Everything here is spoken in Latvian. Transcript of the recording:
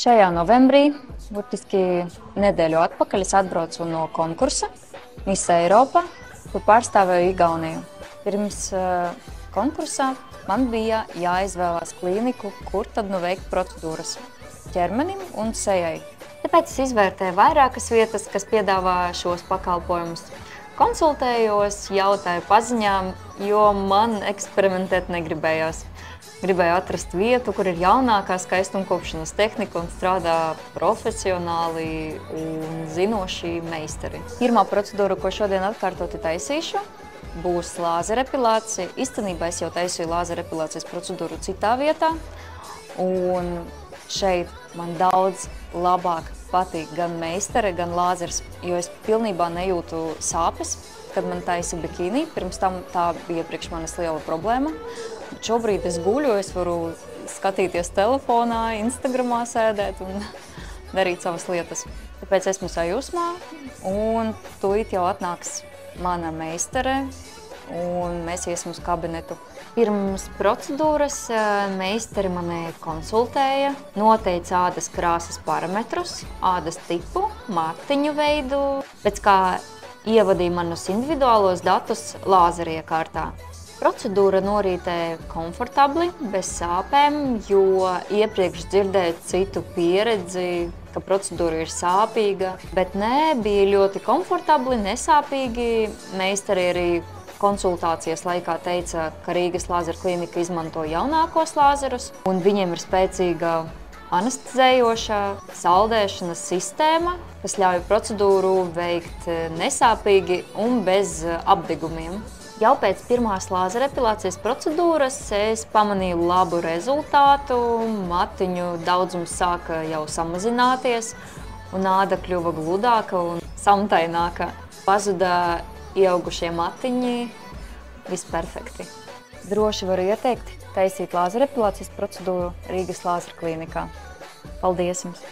Šajā novembrī, burtiski nedēļu atpakaļ, es atbraucu no konkursa Miss Eiropa, kur pārstāvēju Igauniju. Pirms konkursā man bija jāizvēlās klīniku, kur tad veikt procedūras ķermenim un sejai. Tāpēc es izvērtēju vairākas vietas, kas piedāvā šos pakalpojumus. Konsultējos, jautāju paziņām, jo man eksperimentēt negribējās. Gribēju atrast vietu, kur ir jaunākā skaistumkopšanas tehnika un strādā profesionāli un zinoši meistari. Pirmā procedūra, ko šodien atkārtoti taisīšu, būs lāzerepilācija. Īstenībā es jau taisīju lāzerepilācijas procedūru citā vietā, un šeit man daudz labāk patīk gan meistare, gan lāzers, jo es pilnībā nejūtu sāpes, kad man taisa bikīni. Pirms tam tā bija priekš manis liela problēma. Bet šobrīd es guļu, es varu skatīties telefonā, Instagramā sēdēt un darīt savas lietas. Tāpēc esmu sajūsmā, un tūlīt jau atnāks mana meistare, un mēs iesim uz kabinetu. Pirms procedūras meistari mani konsultēja, noteica ādas krāsas parametrus, ādas tipu, matiņu veidu, pēc kā ievadīja manus individuālos datus lāzeriekārtā. Procedūra noritēja komfortabli, bez sāpēm, jo iepriekš dzirdēju citu pieredzi, ka procedūra ir sāpīga, bet nē, bija ļoti komfortabli, nesāpīgi. Meistari arī konsultācijas laikā teica, ka Rīgas lāzeru klīnika izmanto jaunākos lāzerus, un viņiem ir spēcīga anestezējošā saldēšanas sistēma, kas ļauj procedūru veikt nesāpīgi un bez apdegumiem. Jau pēc pirmās lāzerepilācijas procedūras es pamanīju labu rezultātu, matiņu daudzums sāka jau samazināties, un āda kļuva gludāka un samtaināka. Pazuda ieaugušie matiņi, viss perfekti. Droši varu ieteikt taisīt lāzerepilācijas procedūru Rīgas lāzeru klīnikā. Paldies jums!